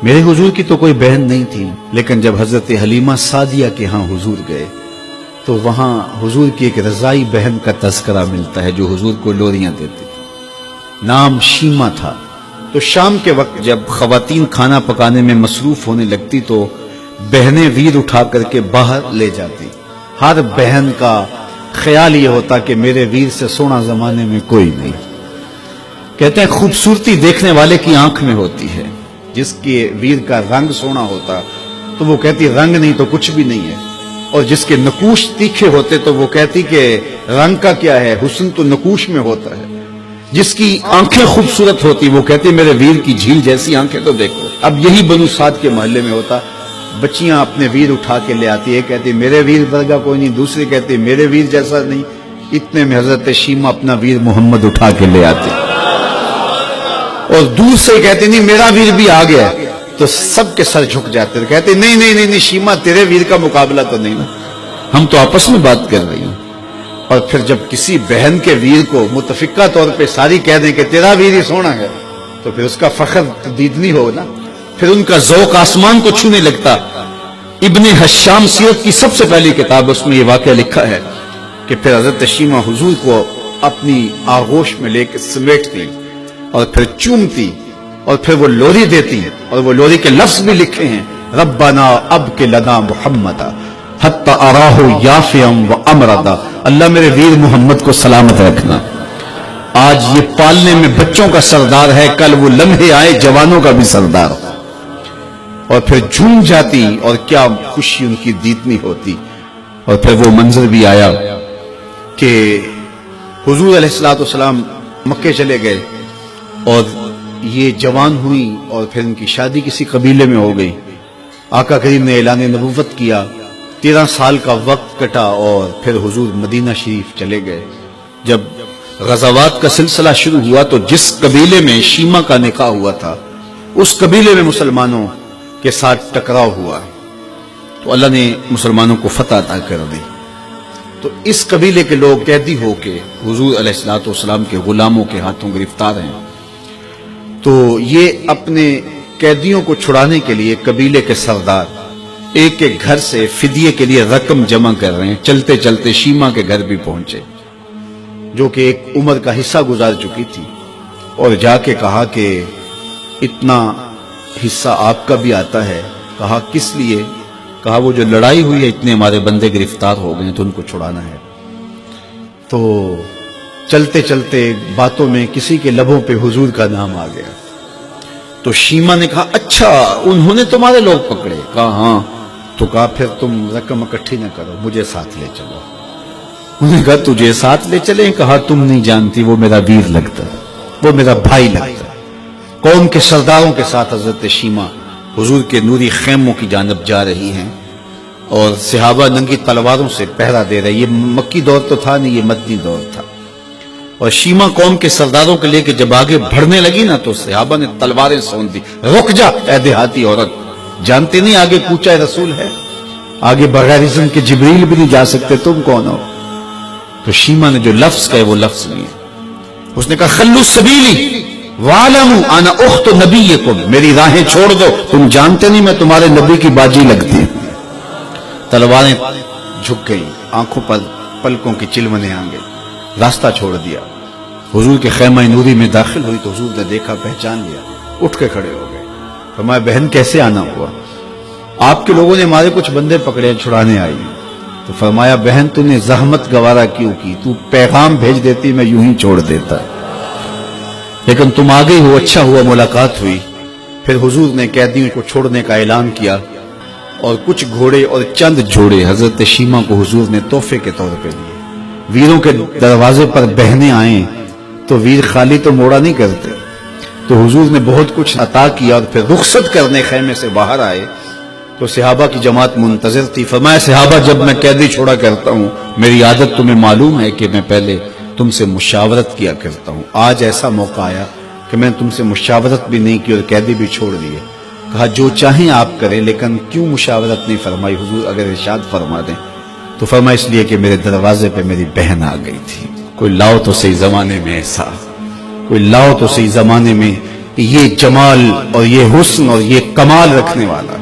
میرے हुजूर की तो कोई बहन नहीं थी, लेकिन जब हजरत हलीमा सादिया के यहाँ हुजूर गए तो वहां हुजूर की एक रजाई बहन का तस्करा मिलता है जो हुजूर को लोरियां देती थी। नाम शीमा था। तो शाम के वक्त जब खवातीन खाना पकाने में मसरूफ होने लगती तो बहनें वीर उठा करके बाहर ले जाती। हर बहन का ख्याल ये होता कि मेरे वीर से सोना जमाने में कोई नहीं। कहते हैं खूबसूरती देखने वाले की आंख में होती है। जिसके वीर का रंग सोना होता तो वो कहती रंग नहीं तो कुछ भी नहीं है, और जिसके नकूश तीखे होते तो वो कहती कि रंग का क्या है, हुस्न तो नकूश में होता है। जिसकी आंखें खूबसूरत होती वो कहती मेरे वीर की झील जैसी आंखें तो देखो। अब यही बनु साद के मोहल्ले में होता। बच्चियां अपने वीर उठा के ले आती है, कहती मेरे वीर वर्गा कोई नहीं, दूसरी कहती मेरे वीर जैसा नहीं। इतने में हजरत शीमा अपना वीर मोहम्मद उठा के ले आती और दूर से कहती नहीं मेरा वीर भी आ गया। तो सबके सर झुक जाते, कहते नहीं नहीं नहीं नहीं शीमा तेरे वीर का मुकाबला तो नहीं ना, हम तो आपस में बात कर रही हूं। और फिर जब किसी बहन के वीर को मुतफिका तौर पे सारी कह दें कि तेरा वीर ही सोना है तो फिर उसका फख्र दीदनी हो ना, फिर उनका ज़ौक़ आसमान को छूने लगता। इब्ने हश्शाम सीरत की सबसे पहली किताब, उसमें यह वाक़या लिखा है कि फिर हज़रत शीमा हुजूर को अपनी आगोश में लेकर समेटती और फिर चूमती और फिर वो लोरी देती, और वो लोरी के लफ्ज भी लिखे हैं, रब्बना अब के लना मुहम्मदा हत्ता अराहु याफियम व अमरदा। अल्लाह मेरे वीर मोहम्मद को सलामत रखना। आज ये पालने में बच्चों का सरदार है, कल वो लम्हे आए जवानों का भी सरदार। और फिर झूम जाती और क्या खुशी उनकी दीदनी होती। और फिर वो मंजर भी आया कि हुजूर अलैहिस्सलाम मक्के चले गए और ये जवान हुई और फिर इनकी शादी किसी कबीले में हो गई। आका करीम ने ऐलान नबुव्वत किया, 13 साल का वक्त कटा और फिर हुजूर मदीना शरीफ चले गए। जब गज़ावात का सिलसिला शुरू हुआ तो जिस कबीले में शीमा का निकाह हुआ था उस कबीले में मुसलमानों के साथ टकराव हुआ तो अल्लाह ने मुसलमानों को फतह अता कर दी। तो इस कबीले के लोग कैदी होके हुजूर अलैहिस्सलाम के गुलामों के हाथों गिरफ्तार हैं। तो ये अपने कैदियों को छुड़ाने के लिए कबीले के सरदार एक एक घर से फिदिये के लिए रकम जमा कर रहे हैं। चलते चलते शीमा के घर भी पहुंचे जो कि एक उम्र का हिस्सा गुजार चुकी थी, और जाके कहा कि इतना हिस्सा आपका भी आता है। कहा किस लिए? कहा वो जो लड़ाई हुई है इतने हमारे बंदे गिरफ्तार हो गए तो उनको छुड़ाना है। तो चलते चलते बातों में किसी के लबों पे हुजूर का नाम आ गया। तो शीमा ने कहा अच्छा उन्होंने तुम्हारे लोग पकड़े? कहा हाँ। तो कहा फिर तुम रकम इकट्ठी न करो, मुझे साथ ले चलो। उन्होंने कहा तुझे साथ ले चले? कहा तुम नहीं जानती वो मेरा वीर लगता, वो मेरा भाई लगता। कौम के सरदारों के साथ हजरत शीमा हुजूर के नूरी खेमों की जानब जा रही हैं और सहाबा नंगी तलवारों से पहरा दे रहे। ये मक्की दौर तो था नहीं, ये मदनी दौर था। और शीमा कौम के सरदारों के लेके जब आगे बढ़ने लगी ना तो सहाबा ने तलवारें सौंप दी। रुक जा ऐ देहाती औरत, जानते नहीं आगे कूचा रसूल है, आगे बगैर इज़्न के जिब्रील भी नहीं जा सकते, तुम कौन हो? तो शीमा ने जो लफ्ज कहे वो लफ्ज लिए। उसने कहा खल्लू सबीली वालमू आना उख्त नबीयकुम, मेरी राहें छोड़ दो, तुम जानते नहीं मैं तुम्हारे नबी की बाजी लगती हूं। तलवारें झुक गई, आंखों पर पलकों की चिलमने आ गई, रास्ता छोड़ दिया। हुजूर के खैमा नूरी में दाखिल हुई तो हुजूर ने देखा, पहचान लिया, उठ के खड़े हो गए। फरमाया बहन कैसे आना हुआ? आपके लोगों ने हमारे कुछ बंदे पकड़े, छुड़ाने आई। तो फरमाया बहन तूने जहमत गवारा क्यों की? तू पैगाम भेज देती मैं यूं ही छोड़ देता, लेकिन तुम आ गई हो, अच्छा हुआ मुलाकात हुई। फिर हुजूर ने कैदियों को छोड़ने का ऐलान किया और कुछ घोड़े और चंद जोड़े हजरत शीमा को हुजूर ने तोहफे के तौर पे दिए। वीरों के दरवाजे पर बहनें आए तो वीर खाली तो मोड़ा नहीं करते, तो हुजूर ने बहुत कुछ अता किया। और फिर रुखसत करने खैमे से बाहर आए तो सहाबा की जमात मुंतजर थी। फरमाया सहाबा जब मैं कैदी छोड़ा करता हूं मेरी आदत तुम्हें मालूम है कि मैं पहले तुमसे मुशावरत किया करता हूं। आज ऐसा मौका आया कि मैं तुमसे मुशावरत भी नहीं की और कैदी भी छोड़ दिए। कहा जो चाहें आप करें, लेकिन क्यों मुशावरत नहीं फरमाई? हुजूर अगर इरशाद फरमा दें। तो फरमा इसलिए कि मेरे दरवाजे पे मेरी बहन आ गई थी। कोई लाओ तो सही जमाने में ऐसा, कोई लाओ तो सही जमाने में یہ جمال اور یہ حسن اور یہ کمال رکھنے والا،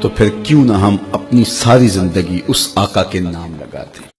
تو پھر کیوں نہ ہم اپنی ساری زندگی اس آقا کے نام لگاتے ہیں۔